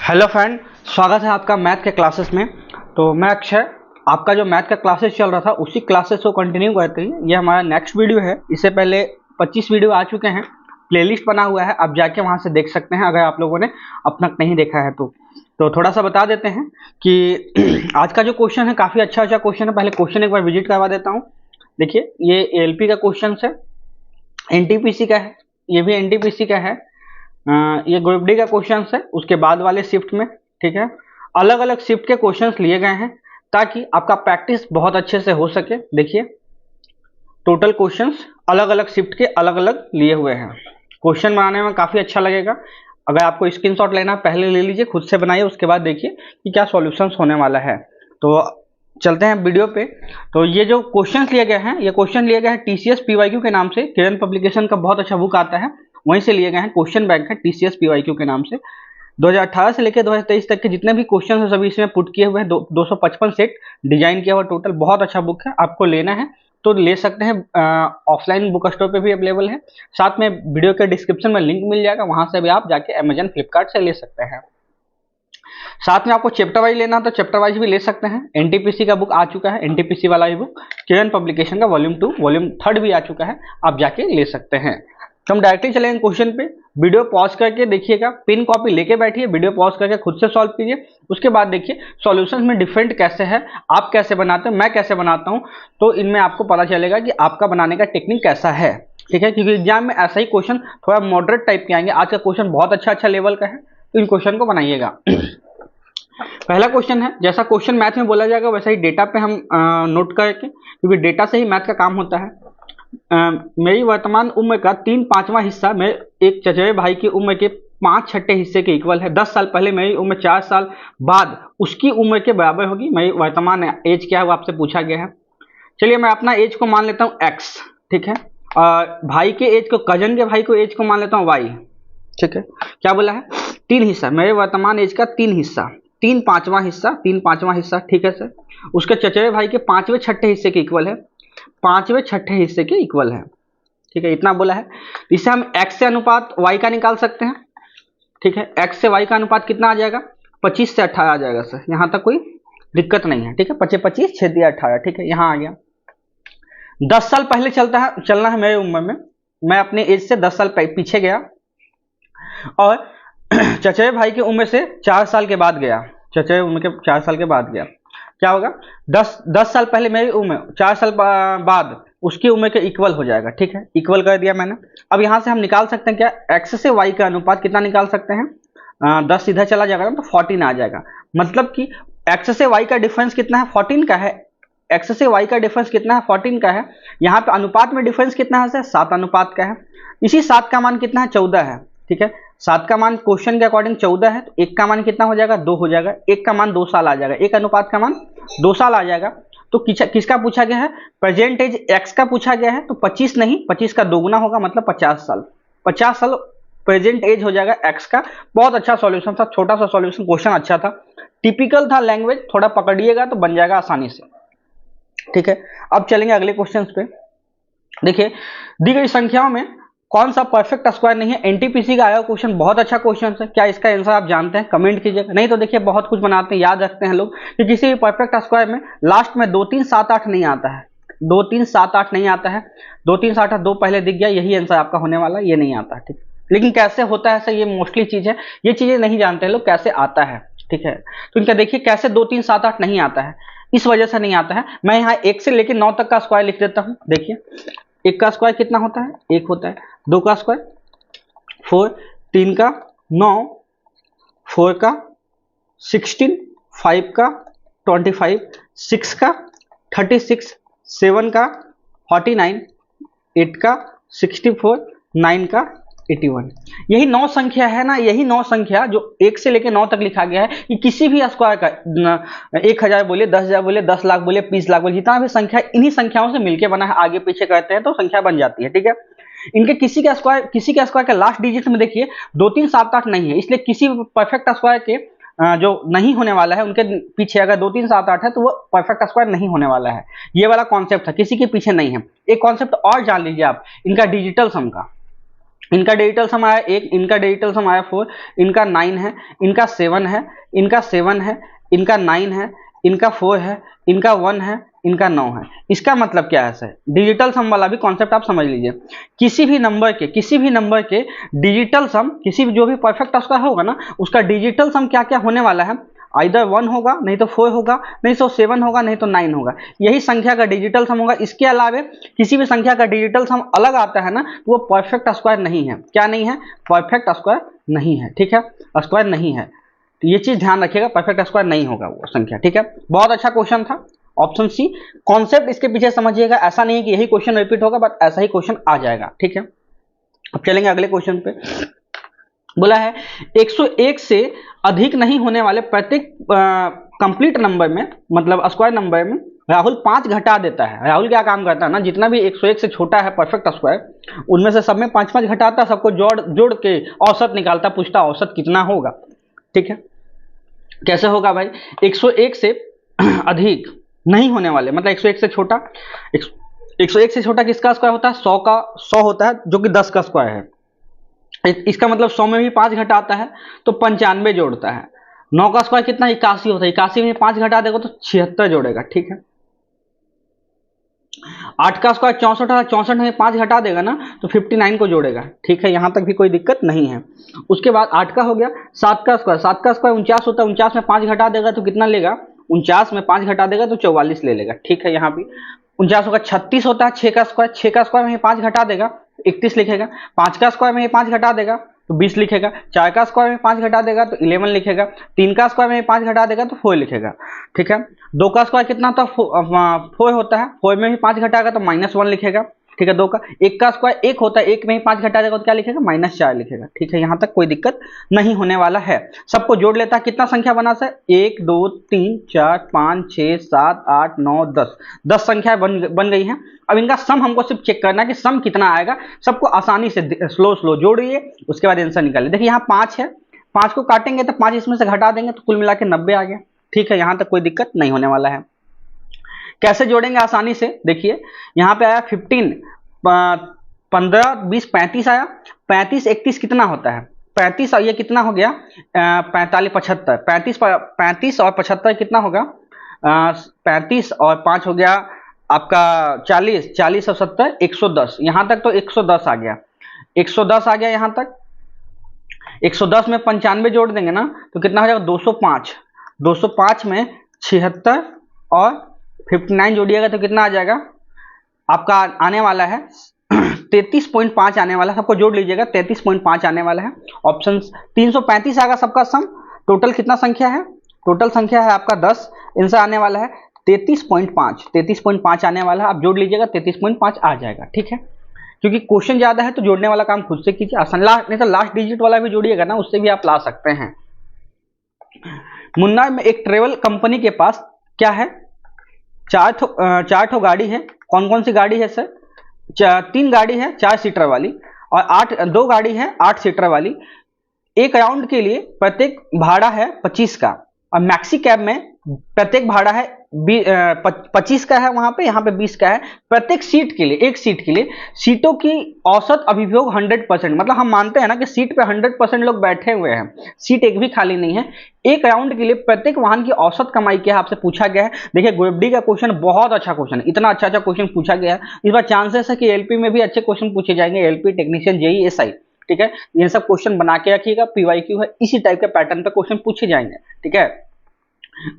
Hello friend, स्वागत है आपका मैथ के क्लासेस में। तो मैं अक्षय, आपका जो मैथ का क्लासेस चल रहा था उसी क्लासेस को कंटिन्यू करते हैं। ये हमारा नेक्स्ट वीडियो है। इससे पहले 25 वीडियो आ चुके हैं, प्लेलिस्ट बना हुआ है, आप जाके वहाँ से देख सकते हैं अगर आप लोगों ने अब तक नहीं देखा है तो थोड़ा सा बता देते हैं कि आज का जो क्वेश्चन है काफ़ी अच्छा क्वेश्चन है। पहले क्वेश्चन एक बार विजिट करवा देता हूँ। देखिए, ये एलपी का क्वेश्चन है, एनटीपीसी का है, ये भी एनटीपीसी का है। ये ग्रुप डी का क्वेश्चन है, उसके बाद वाले शिफ्ट में। ठीक है, अलग अलग शिफ्ट के क्वेश्चंस लिए गए हैं ताकि आपका प्रैक्टिस बहुत अच्छे से हो सके। देखिए, टोटल क्वेश्चंस अलग अलग शिफ्ट के अलग अलग लिए हुए हैं। क्वेश्चन बनाने में काफ़ी अच्छा लगेगा। अगर आपको स्क्रीनशॉट लेना पहले ले लीजिए, खुद से बनाइए, उसके बाद देखिए कि क्या सॉल्यूशंस होने वाला है। तो चलते हैं वीडियो पे। तो ये जो क्वेश्चंस लिए गए हैं, ये क्वेश्चन लिए गए हैं टीसीएस पीवाईक्यू के नाम से। किरण पब्लिकेशन का बहुत अच्छा बुक आता है, वहीं से लिए गए हैं। क्वेश्चन बैंक है टीसीएस पीवाईक्यू के नाम से। 2018 से लेकर 2023 तक के जितने भी क्वेश्चन हैं सभी इसमें पुट किए हुए हैं। 255 सेट डिजाइन किया हुआ टोटल। बहुत अच्छा बुक है, आपको लेना है तो ले सकते हैं। ऑफलाइन बुक स्टोर पे भी अवेलेबल है, साथ में वीडियो के डिस्क्रिप्शन में लिंक मिल जाएगा, वहां से भी आप जाके अमेजन फ्लिपकार्ट से ले सकते हैं। साथ में आपको चैप्टर वाइज लेना तो चैप्टर वाइज भी ले सकते हैं। एनटीपीसी का बुक आ चुका है, एनटीपीसी वाला ही बुक किरण पब्लिकेशन का वॉल्यूम 2 वॉल्यूम 3 भी आ चुका है, आप जाके ले सकते हैं। तो हम डायरेक्टली चलेंगे क्वेश्चन पे। वीडियो पॉज करके देखिएगा, पिन कॉपी लेके बैठिए, वीडियो पॉज करके खुद से सॉल्व कीजिए। उसके बाद देखिए सॉल्यूशंस में डिफरेंट कैसे है, आप कैसे बनाते हैं, मैं कैसे बनाता हूं, तो इनमें आपको पता चलेगा कि आपका बनाने का टेक्निक कैसा है। ठीक है, क्योंकि एग्जाम में ऐसा ही क्वेश्चन थोड़ा मॉडरेट टाइप के आएंगे। आज का क्वेश्चन बहुत अच्छा लेवल का है, तो इन क्वेश्चन को बनाइएगा। पहला क्वेश्चन है, जैसा क्वेश्चन मैथ में बोला जाएगा वैसा ही डेटा पे हम नोट करके, क्योंकि डेटा से ही मैथ का काम होता है। मेरी वर्तमान उम्र का 3/5वां हिस्सा मेरे एक चचेरे भाई की उम्र के 5/6 हिस्से के इक्वल है। 10 साल पहले मेरी उम्र 4 साल बाद उसकी उम्र के बराबर होगी। मेरी वर्तमान एज क्या है वो आपसे पूछा गया है। चलिए, मैं अपना एज को मान लेता हूँ x। ठीक है, और भाई के एज को, कजन के भाई को एज को मान लेता हूँ y। ठीक है, क्या बोला है? 3 हिस्सा, मेरे वर्तमान एज का 3 हिस्सा, 3/5वां हिस्सा, 3/5वां हिस्सा। ठीक है सर, उसके चचेरे भाई के 5वें/6 हिस्से के इक्वल है, 5वें/6 हिस्से के इक्वल है। ठीक है, इतना बोला है। इससे हम x से अनुपात y का निकाल सकते हैं। ठीक है, x से y का अनुपात कितना आ जाएगा? 25 से 18 आ जाएगा सर, यहाँ तक कोई दिक्कत नहीं है। ठीक है, 25 6 दिया 18। ठीक है, यहाँ आ गया। 10 साल पहले चलना है मेरे उम्र में। मैं अपने एज से 10 साल पीछे गया और चचेरे भाई की उम्र से 4 साल के बाद गया। चचेरे उम्र के 4 साल के बाद गया, क्या होगा? 10 साल पहले मेरी उम्र, 4 साल बाद उसकी उम्र के इक्वल हो जाएगा। ठीक है, इक्वल कर दिया मैंने। अब यहाँ से हम निकाल सकते हैं क्या? x से y का अनुपात कितना निकाल सकते हैं? 10 इधर चला जाएगा ना तो 14 आ जाएगा। मतलब कि x से y का डिफरेंस कितना है? 14 का है। x से y का डिफरेंस कितना है? 14 का है। यहाँ पे अनुपात में डिफरेंस कितना है सर? 7 अनुपात का है। इसी 7 का मान कितना है? 14 है। ठीक है, 7 का मान क्वेश्चन के अकॉर्डिंग 14 है, तो 1 का मान कितना हो जाएगा? 2 हो जाएगा। 1 का मान 2 साल आ जाएगा, 1 अनुपात का मान 2 साल आ जाएगा। तो किसका पूछा गया है? प्रेजेंट एज x का पूछा गया है, तो 25 नहीं, 25 का दोगुना होगा, मतलब 50 साल। 50 साल प्रेजेंट एज हो जाएगा x का। बहुत अच्छा सॉल्यूशन था, छोटा सा सॉल्यूशन, क्वेश्चन अच्छा था, टिपिकल था, लैंग्वेज थोड़ा पकड़िएगा तो बन जाएगा आसानी से। ठीक है, अब चलेंगे अगले क्वेश्चन पे। देखिए, दी गई संख्याओं में कौन सा परफेक्ट स्क्वायर नहीं है? एनटीपीसी का आया क्वेश्चन, बहुत अच्छा क्वेश्चन है। क्या इसका आंसर आप जानते हैं? कमेंट कीजिएगा। नहीं तो देखिए, बहुत कुछ बनाते हैं, याद रखते हैं लोग कि किसी भी परफेक्ट स्क्वायर में लास्ट में 2 3 7 8 नहीं आता है। 2 3 7 8 नहीं आता है। 2 3 7 8 2 पहले दिख गया, यही आंसर आपका होने वाला, ये नहीं आता है। ठीक, लेकिन कैसे होता है सर, ये मोस्टली चीज है, ये चीजें नहीं जानते लोग कैसे आता है। ठीक है, तो इनका देखिए कैसे 2 3 7 8 नहीं आता है, इस वजह से नहीं आता है। मैं यहाँ 1 से लेकर 9 तक का स्क्वायर लिख देता हूँ। देखिए, 1 का स्क्वायर कितना होता है? 1 होता है। 2 का स्क्वायर 4, 3 का 9, 4 का 16, 5 का 25, 6 का 36, 7 का 49, 8 का 64, 9 का 81। यही 9 संख्या है ना, यही 9 संख्या जो 1 से लेकर 9 तक लिखा गया है कि किसी भी स्क्वायर का 1000 बोले, 10,000 बोले, 10 लाख बोले, 20 लाख बोले, जितना भी संख्या इन्हीं संख्याओं से मिलकर बना है, आगे पीछे करते हैं तो संख्या बन जाती है। ठीक है, इनके किसी का स्क्वायर का लास्ट डिजिट में देखिए 2 3 7 8 नहीं है, इसलिए किसी परफेक्ट स्क्वायर के जो नहीं होने वाला है उनके पीछे अगर 2 3 7 8 है तो वो परफेक्ट स्क्वायर नहीं होने वाला है। ये वाला कॉन्सेप्ट था, किसी के पीछे नहीं है। एक कॉन्सेप्ट और जान लीजिए आप, इनका डिजिटल सम का। इनका डिजिटल सम आया 1, इनका डिजिटल सम आया 4, इनका 9 है, इनका 7 है, इनका 7 है, इनका 9 है, इनका 4 है, इनका 1 है, इनका 9 है। इसका मतलब क्या है सर, डिजिटल सम वाला भी कॉन्सेप्ट आप समझ लीजिए। किसी भी नंबर के डिजिटल सम, किसी भी जो भी परफेक्ट स्क्वायर होगा ना, उसका डिजिटल सम क्या क्या होने वाला है, आइदर 1 होगा, नहीं तो 4 होगा, नहीं तो 7 होगा, नहीं तो 9 होगा। यही संख्या का डिजिटल सम होगा। इसके अलावा किसी भी संख्या का डिजिटल सम अलग आता है ना, तो वो परफेक्ट स्क्वायर नहीं है। क्या नहीं है? परफेक्ट स्क्वायर नहीं है। ठीक है, स्क्वायर नहीं है, तो ये चीज ध्यान रखिएगा, परफेक्ट स्क्वायर नहीं होगा वो संख्या। ठीक है, बहुत अच्छा क्वेश्चन था, ऑप्शन सी। कॉन्सेप्ट इसके पीछे समझिएगा, ऐसा नहीं है कि यही क्वेश्चन रिपीट होगा, बट ऐसा ही क्वेश्चन आ जाएगा। ठीक है, अब चलेंगे अगले क्वेश्चन पे। बोला है 101 से अधिक नहीं होने वाले प्रत्येक कंप्लीट नंबर में, मतलब स्क्वायर नंबर में राहुल 5 घटा देता है। राहुल क्या काम करता है ना, जितना भी 101 से छोटा है परफेक्ट स्क्वायर, उनमें से सब में 5-5 घटाता है, सबको जोड़ के औसत निकालता, पूछता औसत कितना होगा। ठीक है, कैसे होगा भाई, 101 से अधिक नहीं होने वाले, मतलब 101 से छोटा, 101 से छोटा किसका स्क्वायर होता है, 100 का 100 होता है, जो कि 10 का स्क्वायर है। इसका मतलब 100 में भी 5 घटाता है तो 95 जोड़ता है। 9 का स्क्वायर कितना, 81 होता है, 81 में 5 घटा देगा तो 76 जोड़ेगा। ठीक है, 8 का स्क्वायर 64 है, 64 में 5 घटा देगा ना तो 59 को जोड़ेगा। ठीक है, यहां तक भी कोई दिक्कत नहीं है। उसके बाद 8 का हो गया। 7 का स्क्वायर 49 होता है, 49 में 5 घटा देगा तो कितना लेगा, 49 में 5 घटा देगा तो 44 ले लेगा। ठीक है, यहाँ भी 49 होगा। 36 होता है, 6 का स्क्वायर में 5 घटा देगा 31 लिखेगा। 5 का स्क्वायर में 5 घटा देगा तो 20 लिखेगा। 4 का स्क्वायर में 5 घटा देगा तो 11 लिखेगा। 3 का स्क्वायर में 5 घटा देगा तो 4 लिखेगा। ठीक है, 2 का स्क्वायर कितना होता है, 4 होता है, 4 में भी 5 घटाएगा तो -1 लिखेगा। ठीक है, 2 का 1 का स्क्वायर 1 होता है, 1 में ही 5 घटा देगा तो क्या लिखेगा, -4 लिखेगा। ठीक है, यहां तक कोई दिक्कत नहीं होने वाला है। सबको जोड़ लेता है, कितना संख्या बना सर, 1 2 3 4 5 6 7 8 9 10, 10 संख्या बन गई है। अब इनका सम हमको सिर्फ चेक करना है कि सम कितना आएगा। सबको आसानी से स्लो जोड़िए, उसके बाद आंसर निकालिए। देखिए यहाँ 5 है, 5 को काटेंगे तो 5 इसमें से घटा देंगे तो कुल मिला के 90 आ गया। ठीक है, यहां तक कोई दिक्कत नहीं होने वाला है। कैसे जोड़ेंगे आसानी से, देखिए यहाँ पे आया 15, 15 20 35 आया। 35 31 कितना होता है, 35 और ये कितना हो गया, 45 75, 35 और 75 कितना होगा, 35 और 5 हो गया आपका 40, 40 और 70 110। यहां तक तो 110 आ गया, 110 आ गया यहां तक। 110 में 95 जोड़ देंगे ना तो कितना हो जाएगा, 205। 205 में 76 और 59 जोड़िएगा तो कितना आ जाएगा आपका, आने वाला है 33.5 आने वाला है। सबको जोड़ लीजिएगा, 33.5 आने वाला है। ऑप्शन 335 आएगा सबका सम। टोटल कितना संख्या है, टोटल संख्या है आपका 10, इनसे आने वाला है 33.5 आने वाला है। आप जोड़ लीजिएगा 33.5 आ जाएगा। ठीक है, क्योंकि क्वेश्चन ज्यादा है तो जोड़ने वाला काम खुद से कीजिए, आसान। नहीं तो लास्ट डिजिट वाला भी जोड़िएगा ना, उससे भी आप ला सकते हैं। मुन्ना में एक ट्रेवल कंपनी के पास क्या है, 4 ठो गाड़ी है। कौन कौन सी गाड़ी है सर, 3 गाड़ी है 4 सीटर वाली, और 2 गाड़ी है 8 सीटर वाली। एक राउंड के लिए प्रत्येक भाड़ा है 25 का, और मैक्सी कैब में प्रत्येक भाड़ा है 25 का है वहां पे, यहाँ पे 20 का है। प्रत्येक सीट के लिए, एक सीट के लिए सीटों की औसत अभियोग 100%, मतलब हम मानते हैं ना कि सीट पे 100% लोग बैठे हुए हैं, सीट एक भी खाली नहीं है। एक राउंड के लिए प्रत्येक वाहन की औसत कमाई क्या है आपसे पूछा गया है। देखिए ग्रुप डी का क्वेश्चन बहुत अच्छा क्वेश्चन है, इतना अच्छा क्वेश्चन पूछा गया है। इस बार चांसेस है कि एलपी में भी अच्छे क्वेश्चन पूछे जाएंगे, एलपी टेक्नीशियन जेई एसआई। ठीक है, ये सब क्वेश्चन बना के रखिएगा, पीवाईक्यू है, इसी टाइप के पैटर्न पे क्वेश्चन पूछे जाएंगे। ठीक है,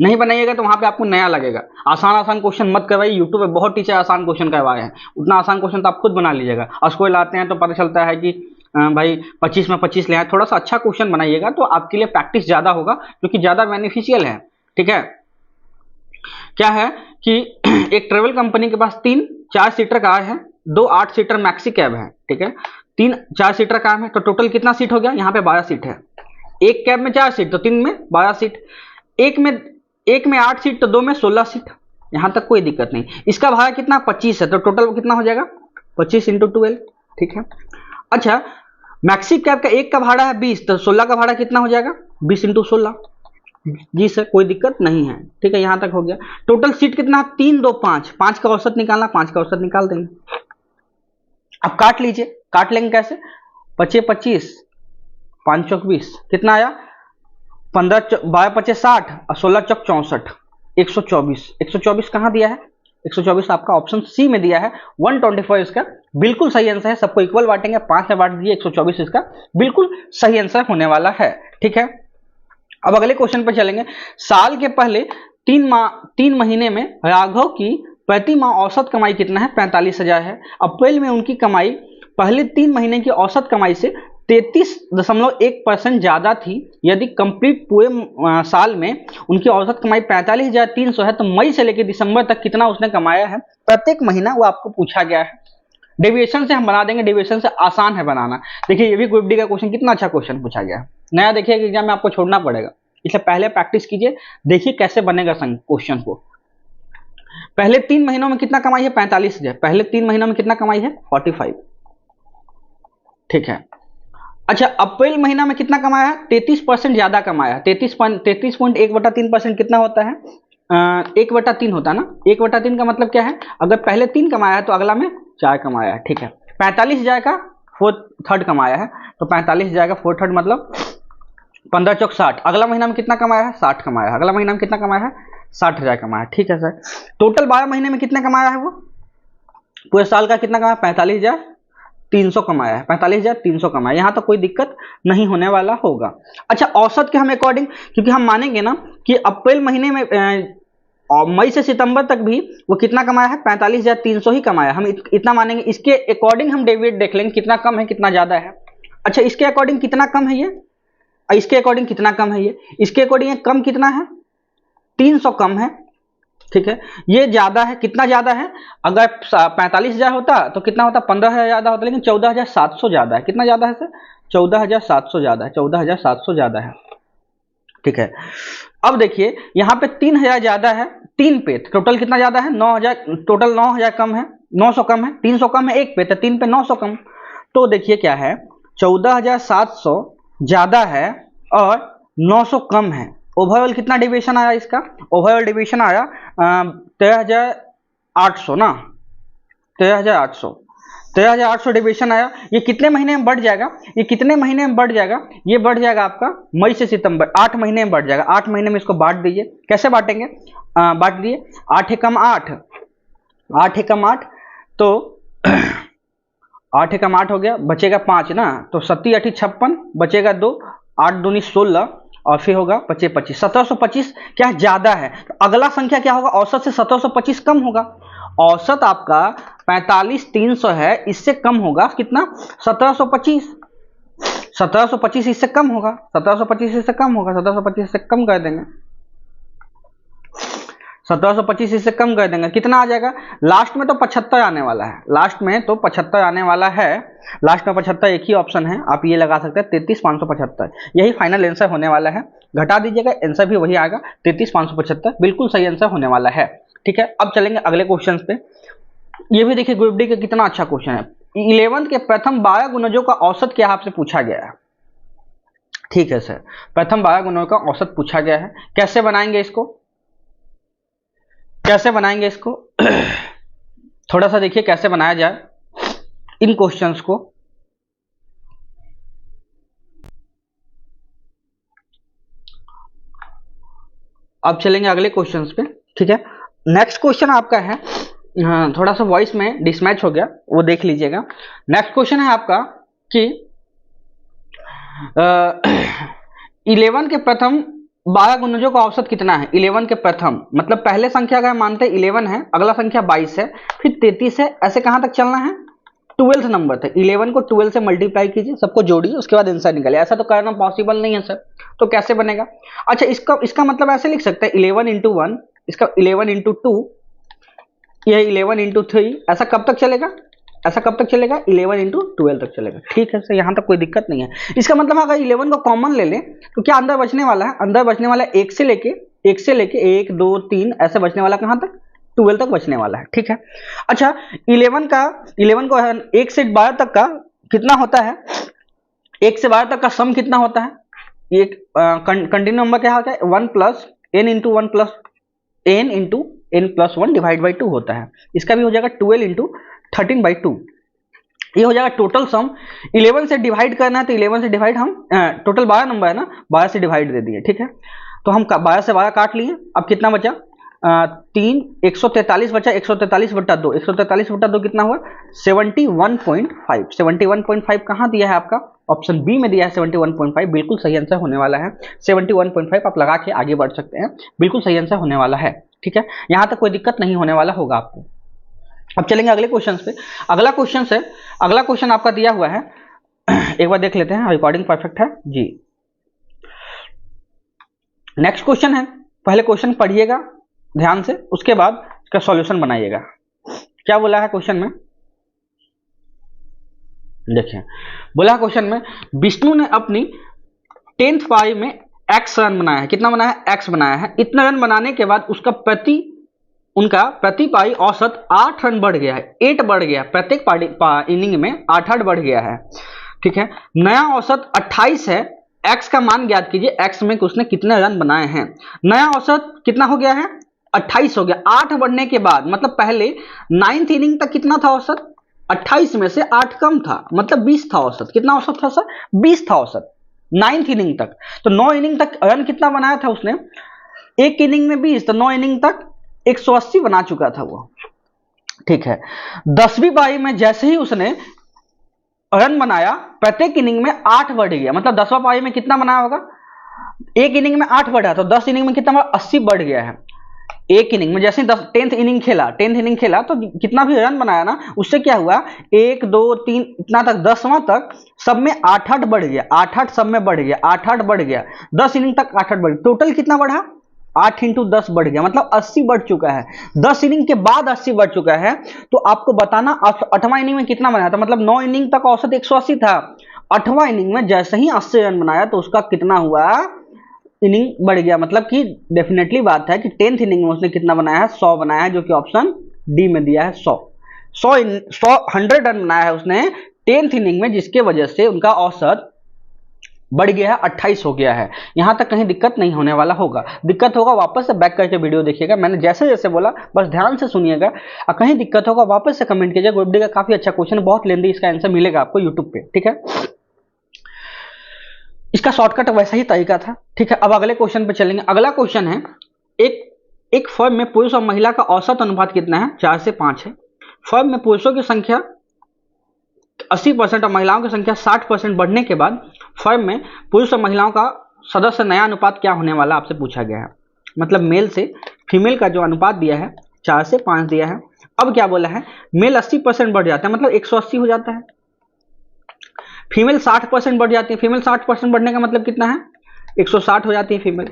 नहीं बनाइएगा तो वहां पे आपको नया लगेगा। आसान क्वेश्चन मत करवाइए, यूट्यूब पे बहुत टीचर आसान क्वेश्चन करवाए हैं, उतना आसान क्वेश्चन तो आप खुद बना लीजिएगा। और उसको लाते हैं तो पता चलता है कि भाई 25 में 25 ले आए। थोड़ा सा अच्छा क्वेश्चन बनाइएगा तो आपके लिए प्रैक्टिस ज्यादा होगा, जो कि ज्यादा बेनिफिशियल है। ठीक है, क्या है कि एक ट्रेवल कंपनी के पास 3 4 सीटर कार है, 2 8 सीटर मैक्सी कैब है। ठीक है, 3 4 सीटर कार है तो टोटल कितना सीट हो गया, यहाँ पे 12 सीट है। एक कैब में 4 सीट तो 3 में 12 सीट, एक में 8 सीट तो 2 में 16 सीट। यहां तक कोई दिक्कत नहीं। इसका भाड़ा कितना 25 है, तो टोटल कितना हो जाएगा 25 × 12। ठीक है, अच्छा मैक्सी कैब का एक का भाड़ा है 20, तो 16 का भाड़ा कितना हो जाएगा 20 × 16। जी सर, कोई दिक्कत नहीं है। ठीक है, यहां तक हो गया। टोटल सीट कितना, 3 2 5, 5 का औसत निकालना, 5 का औसत निकाल देंगे। अब काट लीजिए, काट लेंगे कैसे, पचे 25, 5 चौक 20, कितना आया 15 12 पचे 60 और 16 चौक 64, 124। 124 कहाँ दिया है? 124 आपका ऑप्शन सी में दिया है। 125 इसका बिल्कुल सही आंसर है। सबको इक्वल बांटेंगे, 5 में बांट दिए, 124 इसका बिल्कुल सही आंसर होने वाला है। ठीक है, अब अगले क्वेश्चन पर चलेंगे। साल के पहले 3 महीने में राघव की प्रति माह औसत कमाई कितना है? 45,000 है। अप्रैल में उनकी कमाई पहले 3 महीने की औसत कमाई से 33.1% ज्यादा थी। यदि कंप्लीट पूरे साल में उनकी औसत कमाई 45,300 है तो मई से लेकर दिसंबर तक कितना उसने कमाया है प्रत्येक महीना, वो आपको पूछा गया है। डेविएशन से हम बना देंगे, डेविएशन से आसान है बनाना। देखिए ये भी ग्रुप डी का क्वेश्चन, कितना अच्छा क्वेश्चन पूछा गया है। नया देखिए एग्जाम में आपको छोड़ना पड़ेगा, इसलिए पहले प्रैक्टिस कीजिए, देखिए कैसे बनेगा क्वेश्चन को। पहले 3 महीनों में कितना कमाई है? 45,000। पहले 3 महीनों में कितना कमाई है? 45। ठीक है, अच्छा अप्रैल महीना में कितना कमाया है? 33% ज्यादा कमाया। 33.1/3% कितना होता है? 1/3 होता है ना। 1/3 का मतलब क्या है? अगर पहले 3 कमाया है तो अगला में 4 कमाया है। ठीक है, 45 जाएगा 4/3 कमाया है, तो 45 जाएगा 4/3 मतलब 15 चौक 60। अगला महीना में कितना कमाया है? 60 कमाया है। अगला महीना में कितना कमाया है? 60,000 कमाया है। ठीक है सर, टोटल 12 महीने में कितना कमाया है वो? पूरे साल का कितना कमाया? 45,300 कमाया है। 45,300 कमाया, यहाँ तो कोई दिक्कत नहीं होने वाला होगा। अच्छा औसत के हम अकॉर्डिंग, क्योंकि हम मानेंगे ना कि अप्रैल महीने में और मई से सितंबर तक भी वो कितना कमाया है? 45,300 ही कमाया। हम इतना मानेंगे, इसके अकॉर्डिंग हम डेविएट देख लेंगे कितना कम है कितना ज्यादा है। अच्छा इसके अकॉर्डिंग कितना कम है ये, इसके अकॉर्डिंग कितना कम है ये, इसके अकॉर्डिंग कम कितना है? 300 कम है। ठीक है, ये ज्यादा है, कितना ज्यादा है? अगर 45,000 होता तो कितना होता? 15,000 ज्यादा होता, लेकिन 14,700 ज्यादा है। कितना ज्यादा है सर? 14,700 ज्यादा है। 14,700 ज्यादा है। ठीक है, अब देखिए यहाँ पे 3,000 ज्यादा है 3 पे, टोटल कितना ज्यादा है? 9,000। टोटल 9,000 कम है, 900 कम है, 300 कम है 1 पे, तो 3 पे 900 कम। तो देखिए क्या है, 14,700 ज्यादा है और 900 कम है। ओवरऑल कितना डिविएशन आया इसका? ओवरऑल डिविएशन आया 13,800 ना, 13,800 डिविएशन आया। ये कितने महीने में बढ़ जाएगा? ये कितने महीने में बढ़ जाएगा? ये बढ़ जाएगा आपका मई से सितंबर, 8 महीने में बढ़ जाएगा। 8 महीने में इसको बांट दीजिए। कैसे बांटेंगे? बांट दिए, 8 एकम 8, 8 एकम 8, तो 8 एकम 8 हो गया, बचेगा 5 ना, तो 7 8 56, बचेगा 2, 8 दूनी 16 और फिर होगा 25 25। 1725 क्या ज्यादा है, तो अगला संख्या क्या होगा? औसत से 1725 कम होगा। औसत आपका 45,300 है, इससे कम होगा कितना? 1725। 1725 इससे कम होगा, 1725 इससे कम होगा, 1725 से कम कर देंगे, 1725 इससे कम कर देंगे, कितना आ जाएगा? लास्ट में तो 75 आने वाला है, लास्ट में तो 75 आने वाला है। लास्ट में 75 एक ही ऑप्शन है, आप ये लगा सकते हैं 33,575, यही फाइनल आंसर होने वाला है। घटा दीजिएगा, आंसर भी वही आएगा, 33,575 बिल्कुल सही आंसर होने वाला है। ठीक है, अब चलेंगे अगले क्वेश्चन पे। ये भी देखिए ग्रुप डी का कितना अच्छा क्वेश्चन है। 11th के प्रथम 12 गुणजों का औसत क्या आपसे पूछा गया है? ठीक है सर, प्रथम 12 गुणों का औसत पूछा गया है। कैसे बनाएंगे इसको, कैसे बनाएंगे इसको? थोड़ा सा देखिए कैसे बनाया जाए इन क्वेश्चंस को। अब चलेंगे अगले क्वेश्चंस पे। ठीक है, नेक्स्ट क्वेश्चन आपका है, थोड़ा सा वॉइस में डिसमैच हो गया, वो देख लीजिएगा। नेक्स्ट क्वेश्चन है आपका कि 11 के प्रथम 12 गुणजों का औसत कितना है? 11 के प्रथम मतलब पहले संख्या अगर मानते हैं 11 है, अगला संख्या 22 है, फिर 33 है, ऐसे कहां तक चलना है? 12th नंबर तक। 11 को 12 से मल्टीप्लाई कीजिए, सबको जोड़िए, उसके बाद आंसर निकालिए। ऐसा तो करना पॉसिबल नहीं है सर, तो कैसे बनेगा? अच्छा इसका मतलब ऐसे लिख सकते हैं 11 इंटू 1, इसका 11 इंटू 2, यह 11 इंटू 3, ऐसा कब तक चलेगा? ऐसा कब तक चलेगा? 11 इंटू 12 तक चलेगा। ठीक है सर, यहां तक कोई दिक्कत नहीं है। इसका मतलब अगर 11 को कॉमन ले लें तो क्या अंदर बचने वाला है? अंदर बचने वाला 1 से लेके 1 2 3 ऐसे बचने वाला, कहां तक? 12 तक बचने वाला है। ठीक है, अच्छा 11 को 1 से 12 तक का कितना होता है? 1 से 12 तक का सम कितना होता है? ये कंटिन्यू नंबर क्या होता है? 1 plus n into 1 plus n into n plus 1 divide by 2 होता है। इसका भी हो जाएगा 12 इंटू 13/2। ये हो जाएगा टोटल सम। 11 से डिवाइड करना है तो 11 से डिवाइड हम टोटल 12 नंबर है ना, 12 से डिवाइड दे दिए, ठीक है। तो हम 12 से 12 काट लिए, अब कितना बचा 3, 143 बचा, 143/2, 143/2 कितना हुआ 71.5। 71.5 कहाँ दिया है आपका, ऑप्शन बी में दिया है 71.5, बिल्कुल सही आंसर होने वाला है 71.5। आप लगा के आगे बढ़ सकते हैं, बिल्कुल सही आंसर होने वाला है, ठीक है। यहाँ तक कोई दिक्कत नहीं होने वाला होगा आपको। अब चलेंगे अगले क्वेश्चन पे। अगला क्वेश्चन आपका दिया हुआ है, एक बार देख लेते हैं, रिकॉर्डिंग परफेक्ट है जी। नेक्स्ट क्वेश्चन है, पहले क्वेश्चन पढ़िएगा ध्यान से, उसके बाद इसका सॉल्यूशन बनाइएगा। क्या बोला है क्वेश्चन में, देखिए बोला क्वेश्चन में, विष्णु ने अपनी 10th पारी में x रन बनाया है। कितना बनाया है, x बनाया है। इतना रन बनाने के बाद उनका प्रति पारी औसत 8 रन बढ़ गया है, 8 बढ़ गया, प्रत्येक इनिंग में 8 बढ़ गया है, ठीक है। नया औसत 28 है, x का मान ज्ञात कीजिए, x में उसने कितने रन बनाए हैं। नया औसत कितना हो गया है, 28 हो गया। 8 बढ़ने के बाद मतलब पहले 9th इनिंग तक कितना था औसत, 28 में से 8 कम था, मतलब 20 था औसत। कितना औसत था सर, 20 था औसत 9th इनिंग तक। तो 9 इनिंग तक रन कितना बनाया था उसने, एक इनिंग में 20, तो 9 इनिंग तक 180 बना चुका था वो, ठीक है। 10वीं पारी में जैसे ही उसने रन बनाया, प्रत्येक इनिंग में 8 बढ़ गया, मतलब 10वां पारी में कितना बनाया होगा, एक इनिंग में 8 बढ़ा, तो 10 इनिंग में कितना 80 बढ़ गया है। एक इनिंग में जैसे 10th इनिंग खेला तो कितना भी रन बनाया ना, उससे क्या हुआ 1 2 3 इतना तक 10वां तक सब में 8 बढ़ गया, 8 सब में बढ़ गया, 8 बढ़ गया, 10 इनिंग तक 8 बढ़ गया, टोटल कितना बढ़ा 8 × 10 बढ़ गया, मतलब 80 बढ़ चुका है। 10 इनिंग के बाद 80 बढ़ चुका है। तो आपको बताना 8वां इनिंग में कितना बनाया था, मतलब 9 इनिंग तक औसत 180 था, 8वां इनिंग में जैसे ही 80 रन बनाया तो उसका कितना हुआ, इनिंग बढ़ गया। मतलब कि डेफिनेटली बात है कि 10th इनिंग में उसने कितना बनाया है, 100 बनाया है, जो कि ऑप्शन डी में दिया है 100 रन बनाया है उसने 10th इनिंग में, जिसके वजह से उनका औसत बढ़ गया है, 28 हो गया है। यहां तक कहीं दिक्कत नहीं होने वाला होगा। दिक्कत होगा वापस से बैक करके वीडियो देखिएगा, मैंने जैसे जैसे बोला बस ध्यान से सुनिएगा, और कहीं दिक्कत होगा वापस से कमेंट कीजिएगा। ग्रुप डी का काफी अच्छा क्वेश्चन, बहुत लेंदी, इसका आंसर मिलेगा आपको यूट्यूब पे, ठीक है। इसका शॉर्टकट वैसा ही तरीका था, ठीक है। अब अगले क्वेश्चन पे चलेंगे। अगला क्वेश्चन है, एक फर्म में पुरुष और महिला का औसत अनुपात कितना है, 4 से 5 है। फर्म में पुरुषों की संख्या 80% और महिलाओं की संख्या 60% बढ़ने के बाद फर्म में पुरुष और महिलाओं का सदस्य नया अनुपात क्या होने वाला, आपसे पूछा गया है। मतलब मेल से फीमेल का जो अनुपात दिया है 4 से 5 दिया है। अब क्या बोला है, मेल 80% बढ़ जाता है, मतलब 180 हो जाता है। फीमेल 60% बढ़ जाती है, फीमेल 60% बढ़ने का मतलब कितना है, 160 हो जाती है फीमेल।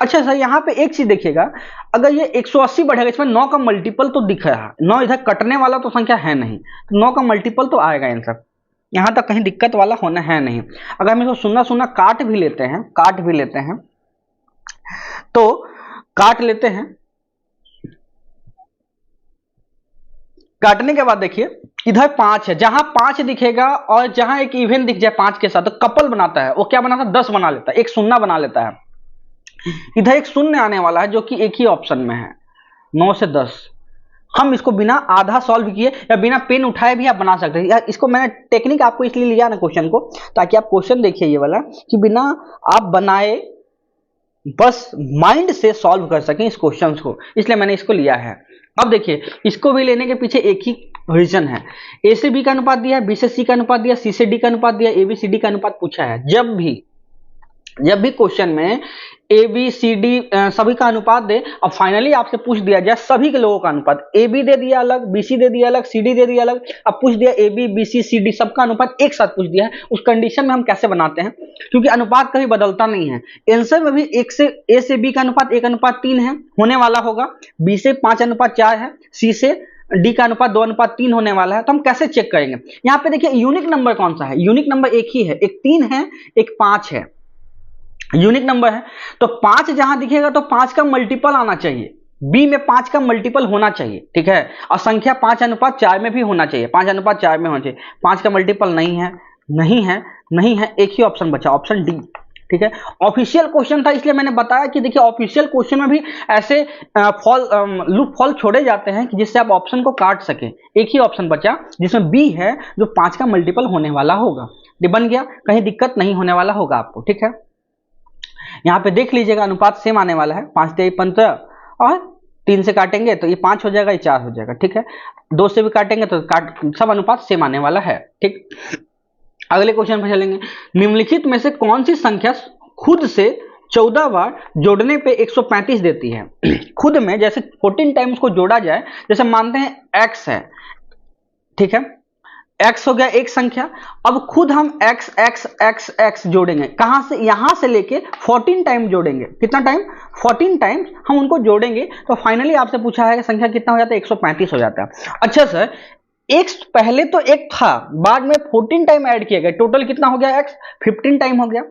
अच्छा सर, यहाँ पे एक चीज देखिएगा, अगर ये 180 बढ़ेगा, इसमें 9 का मल्टीपल तो दिख रहा है, 9 इधर कटने वाला तो संख्या है नहीं, तो 9 का मल्टीपल तो आएगा आंसर। यहाँ तक कहीं दिक्कत वाला होना है नहीं। अगर हम इसको सुना काट भी लेते हैं तो काट लेते हैं, काटने के बाद देखिए इधर 5 है, जहां 5 दिखेगा और जहां एक इवन दिख जाए 5 के साथ तो कपल बनाता है, वो क्या बनाता है 10 बना लेता है, एक शून्य बना लेता है। इधर एक शून्य आने वाला है जो कि एक ही ऑप्शन में है, 9 से 10। हम इसको बिना आधा सॉल्व किए या बिना पेन उठाए भी आप बना सकते हैं। इसको मैंने टेक्निक आपको इसलिए लिया ना क्वेश्चन को, ताकि आप क्वेश्चन देखिए ये वाला कि बिना आप बनाए बस माइंड से सॉल्व कर सकें इस क्वेश्चन को, इसलिए मैंने इसको लिया है। अब देखिए इसको भी लेने के पीछे एक ही रीजन है, ए से बी का अनुपात दिया है, बी से सी का अनुपात दिया, सी से डी का अनुपात दिया, ए बी सी डी का अनुपात पूछा है। जब भी क्वेश्चन में ए बी सी डी सभी का अनुपात दे और फाइनली आपसे पूछ दिया जाए सभी के लोगों का अनुपात, ए बी दे दिया अलग, बी सी दे दिया अलग, सी डी दे दिया अलग, अब पूछ दिया A B B C C D सबका अनुपात एक साथ पूछ दिया है, उस कंडीशन में हम कैसे बनाते हैं, क्योंकि अनुपात कभी बदलता नहीं है। आंसर में भी ए से बी का अनुपात 1:3 है, होने वाला होगा, बी से 5:4 है, सी से डी का अनुपात 2:3 होने वाला है। तो हम कैसे चेक करेंगे, यहाँ पे देखिए यूनिक नंबर कौन सा है, यूनिक नंबर एक ही है, एक 3 है एक 5 है, यूनिक नंबर है। तो 5 जहां दिखेगा तो 5 का मल्टीपल आना चाहिए, बी में 5 का मल्टीपल होना चाहिए, ठीक है। और संख्या 5:4 में भी होना चाहिए, 5:4 में होना चाहिए। 5 का मल्टीपल नहीं है, एक ही ऑप्शन बचा, ऑप्शन डी, ठीक है, ऑफिशियल क्वेश्चन था इसलिए मैंने बताया कि देखिए ऑफिशियल क्वेश्चन में भी ऐसे लूप फॉल छोड़े जाते हैं कि जिससे आप ऑप्शन को काट सके। एक ही ऑप्शन बचा जिसमें बी है जो 5 का मल्टीपल होने वाला होगा। ये बन गया, कहीं दिक्कत नहीं होने वाला होगा आपको, ठीक है। यहाँ पे देख लीजिएगा अनुपात सेम आने वाला है, 5 3 15 और 3 से काटेंगे तो ये 5 हो जाएगा, ये 4 हो जाएगा, ठीक है। 2 से भी काटेंगे तो सब अनुपात सेम आने वाला है, ठीक। अगले क्वेश्चन पर चलेंगे। निम्नलिखित में से कौन सी संख्या खुद से 14 बार जोड़ने पे 135 देती है? खुद में जैसे 14 टाइम्स को जोड़ा जाए, जैसे मानते हैं x है, ठीक है, x हो गया एक संख्या। अब खुद हम x x x x जोड़ेंगे, कहां से? यहां से लेके 14 टाइम जोड़ेंगे। कितना टाइम? 14 टाइम्स हम उनको जोड़ेंगे तो फाइनली आपसे पूछा है कि संख्या कितना हो जाता है? 135 हो जाता है। अच्छा सर, x पहले तो एक था, बाद में 14 टाइम ऐड किया गया, टोटल कितना हो गया? x 15 टाइम हो गया।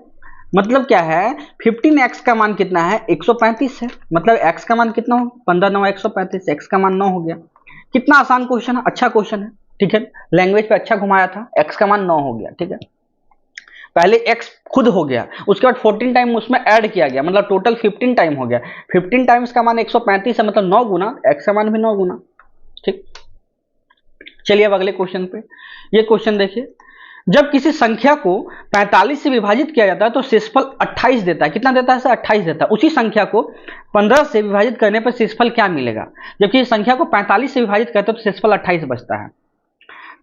मतलब क्या है? 15x का मान कितना है? 135 है। मतलब x का मान कितना हो? 15 9 135, x का मान 9 हो गया। कितना आसान क्वेश्चन है, अच्छा क्वेश्चन है, ठीक है। लैंग्वेज पे अच्छा घुमाया था, x का मान 9 हो गया, ठीक है। पहले x खुद हो गया, उसके बाद 14 टाइम उसमें ऐड किया गया, मतलब टोटल 15 टाइम हो गया। 15 टाइम्स का मान 135 है, मतलब 9 गुना, x का मान भी 9 गुना, ठीक। चलिए अब अगले क्वेश्चन पे। ये क्वेश्चन देखिए, जब किसी संख्या को 45 से विभाजित किया जाता है तो शेषफल 28 देता है। कितना देता है? 28 देता है। उसी संख्या को 15 से विभाजित करने पर शेषफल क्या मिलेगा? जब किसी संख्या को 45 से विभाजित करते हैं तो शेषफल 28 बचता है।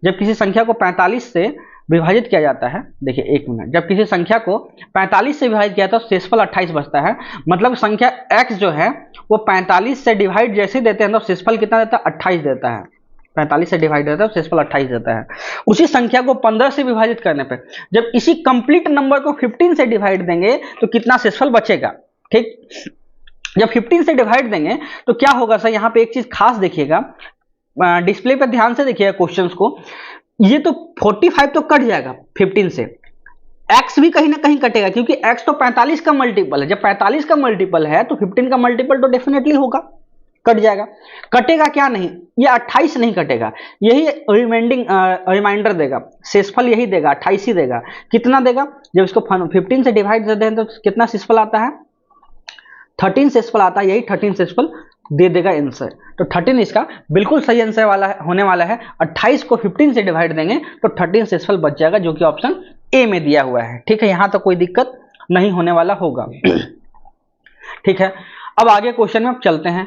जब किसी संख्या को 45 से विभाजित किया जाता है, देखिए एक मिनट, जब किसी संख्या को 45 से विभाजित किया तो शेषफल 28 बचता है। मतलब संख्या x जो है वो 45 से डिवाइड जैसे देते हैं तो शेषफल कितना देता है? 28 देता है। 45 से डिवाइड देता है तो शेषफल 28 देता है। उसी संख्या को 15 से विभाजित करने पर जब इसी कंप्लीट नंबर को 15 से डिवाइड देंगे तो कितना शेषफल बचेगा? ठीक, जब 15 से डिवाइड देंगे तो क्या होगा सर? यहाँ पे एक चीज खास देखिएगा, डिस्प्ले पर ध्यान से देखिएगा क्वेश्चंस को। ये तो 45 तो कट जाएगा 15 से, x भी कहीं ना कहीं कटेगा क्योंकि x तो 45 का मल्टीपल है। जब 45 का मल्टीपल है तो 15 का मल्टीपल तो डेफिनेटली होगा, कट जाएगा। कटेगा क्या? नहीं, ये 28 नहीं कटेगा, यही रिमाइंडर देगा, शेषफल यही देगा, 28 ही देगा। कितना देगा? जब इसको 15 से डिवाइड करते हैं तो कितना शेषफल आता है? 13 शेषफल आता है, यही 13 शेषफल दे देगा आंसर। तो 13 इसका बिल्कुल सही आंसर वाला होने वाला है। 28 को 15 से डिवाइड देंगे तो 13 शेषफल बच जाएगा, जो कि ऑप्शन ए में दिया हुआ है, ठीक है। यहां तक कोई दिक्कत नहीं होने वाला होगा, ठीक है। अब आगे क्वेश्चन में अब चलते हैं।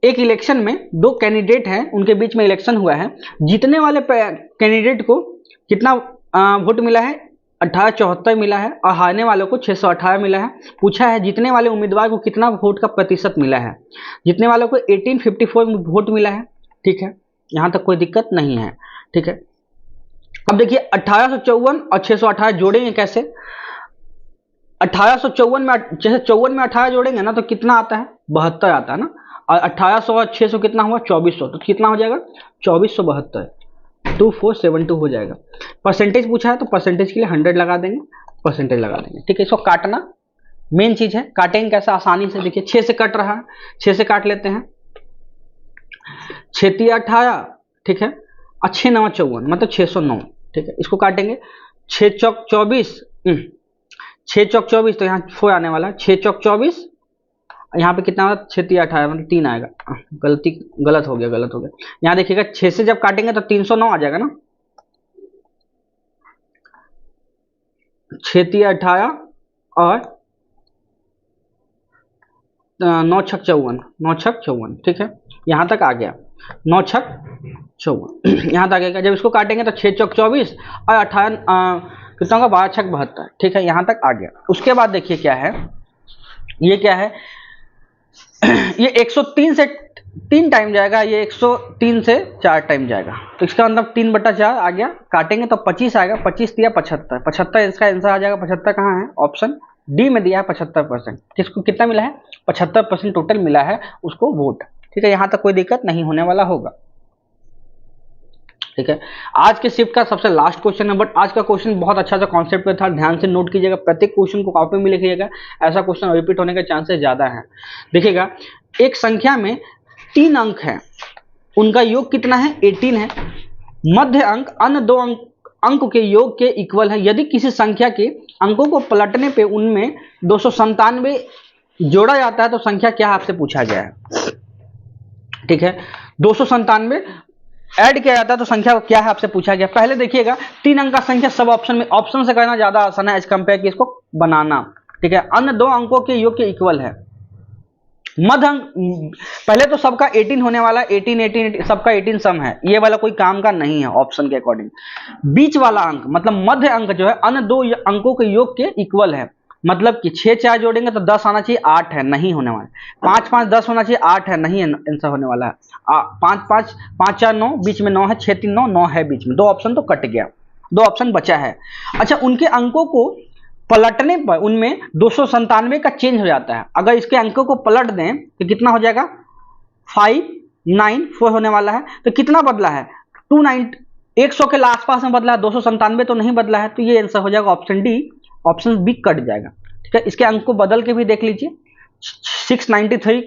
एक इलेक्शन में 2 कैंडिडेट हैं, उनके बीच में इलेक्शन हुआ है। जीतने वाले कैंडिडेट को कितना वोट मिला है? 1874 मिला है, और हारने वालों को 618 मिला है। पूछा है जीतने वाले उम्मीदवार को कितना वोट का प्रतिशत मिला है? जीतने वालों को 1854 वोट मिला है, ठीक है। यहां तक कोई दिक्कत नहीं है, ठीक है। अब देखिए 1854 और 618 जोड़ेंगे कैसे? 1854 में, जैसे 54 में 18 जोड़ेंगे ना तो कितना आता है? 72 आता है ना। और 1800 और 600 कितना हुआ? 2400, तो कितना हो जाएगा? 2472, 2472 हो जाएगा। परसेंटेज पूछा है तो परसेंटेज के लिए 100 लगा देंगे, परसेंटेज लगा देंगे, ठीक है। इसको काटना मेन चीज है, काटेंगे कैसे? आसानी से देखिए, 6 से कट रहा है, 6 से काट लेते हैं। 6 3 18, ठीक है, और 6 9 54, मतलब 609, ठीक है। इसको काटेंगे, 6 चौक 24, 6 चौक 24, तो यहाँ 4 आने वाला है। 6 चौक 24, यहाँ पे कितना होगा? 6 3 18, मतलब 3 आएगा। गलत हो गया। यहाँ देखिएगा 6 से जब काटेंगे तो 309 आ जाएगा ना। 6 3 18 और 9 6 54, 9 6 54, ठीक है। यहाँ तक आ गया, 9 6 54 यहाँ तक आ गया। जब इसको काटेंगे तो 6 चौक 24 और 18 कितना होगा? 12 6 72, ठीक है। यहाँ तक आ गया। उसके बाद देखिए क्या है, ये क्या है? ये 103 से 3 टाइम जाएगा, ये 103 से 4 टाइम जाएगा, तो इसका मतलब 3/4 आ गया। काटेंगे तो 25 आएगा, 25 दिया 75, 75 इसका आंसर आ जाएगा। 75 कहाँ है? ऑप्शन डी में दिया है 75%। किसको कितना मिला है? 75% टोटल मिला है उसको वोट, ठीक है। यहाँ तक कोई दिक्कत नहीं होने वाला होगा, ठीक है। आज के शिफ्ट का सबसे लास्ट क्वेश्चन है, बट आज का क्वेश्चन बहुत अच्छा सा कॉन्सेप्ट पे था, ध्यान से नोट कीजिएगा, प्रत्येक क्वेश्चन को कॉपी में लिखिएगा, ऐसा क्वेश्चन रिपीट होने के चांसेस ज्यादा है। देखिएगा, एक संख्या में 3 अंक है, उनका योग कितना है? 18 है। मध्य अंक अन्य 2 अंक अंक के योग के इक्वल है यदि किसी संख्या के अंकों को पलटने पे उनमें 297 जोड़ा जाता है तो संख्या क्या है आपसे पूछा गया है। ठीक है, 297 ऐड किया जाता है तो संख्या क्या है आपसे पूछा गया। पहले देखिएगा 3 अंक का संख्या सब ऑप्शन में, ऑप्शन से करना ज्यादा आसान है एज कंपेयर कि इसको बनाना। ठीक है, अन्य 2 अंकों के योग के इक्वल है। मध्य अंक, पहले तो सबका 18 होने वाला, 18 सबका 18 सम है, ये वाला कोई काम का नहीं है ऑप्शन के अकॉर्डिंग। बीच वाला अंक मतलब मध्य अंक जो है अन्य 2 अंकों के योग के इक्वल है, मतलब कि 6 4 जोड़ेंगे तो 10 आना चाहिए, 8 है, नहीं होने वाला। 5 5 10 होना चाहिए, 8 है, नहीं आंसर होने वाला है। 5 5 5 4 9, बीच में 9 है, 6 3 9 9 है बीच में, 2 ऑप्शन तो कट गया, 2 ऑप्शन बचा है। अच्छा, उनके अंकों को पलटने पर उनमें 297 का चेंज हो जाता है। अगर इसके अंकों को पलट दें तो कितना हो जाएगा, 594 होने वाला है। तो कितना बदला है, 100 के आसपास में बदला है, 297 तो नहीं बदला है, तो ये आंसर हो जाएगा option D, option B cut जाएगा। ठीक है, इसके अंक को बदल के भी देख लीजिए, 693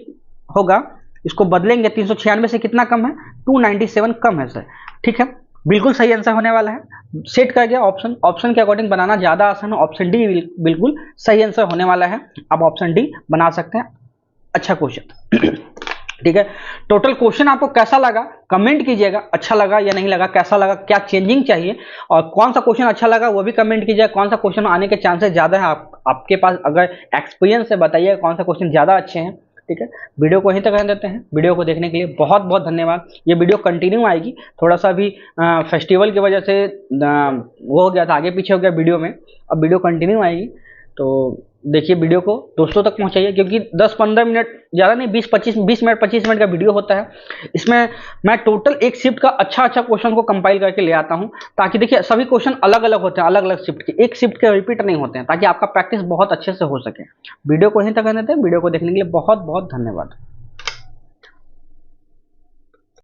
होगा, इसको बदलेंगे 396 से कितना कम है, 297 कम है सर। ठीक है, बिल्कुल सही आंसर होने वाला है। सेट कर गया ऑप्शन, ऑप्शन के अकॉर्डिंग बनाना ज्यादा आसान है, ऑप्शन डी बिल्कुल सही आंसर होने वाला है। आप ऑप्शन डी बना सकते हैं, अच्छा क्वेश्चन। ठीक है, टोटल क्वेश्चन आपको कैसा लगा कमेंट कीजिएगा, अच्छा लगा या नहीं लगा, कैसा लगा, क्या चेंजिंग चाहिए, और कौन सा क्वेश्चन अच्छा लगा वो भी कमेंट कीजिएगा। कौन सा क्वेश्चन आने के चांसेस ज्यादा है, आपके पास अगर एक्सपीरियंस है बताइए कौन सा क्वेश्चन ज्यादा अच्छे हैं। ठीक है, वीडियो को यहीं तक रहने देते हैं। वीडियो को देखने के लिए बहुत बहुत धन्यवाद। ये वीडियो कंटिन्यू आएगी, थोड़ा सा भी फेस्टिवल की वजह से वो हो गया था, आगे पीछे हो गया वीडियो में, अब वीडियो कंटिन्यू आएगी। तो देखिए, वीडियो को दोस्तों तक पहुंचाइए, क्योंकि 10-15 मिनट ज़्यादा नहीं, 20 मिनट 25 मिनट का वीडियो होता है। इसमें मैं टोटल एक शिफ्ट का अच्छा क्वेश्चन को कंपाइल करके ले आता हूं, ताकि देखिए सभी क्वेश्चन अलग अलग होते हैं, अलग अलग शिफ्ट के, एक शिफ्ट के रिपीट नहीं होते हैं, ताकि आपका प्रैक्टिस बहुत अच्छे से हो सके। वीडियो को यहीं तक रहने देते हैं। वीडियो को देखने के लिए बहुत बहुत धन्यवाद।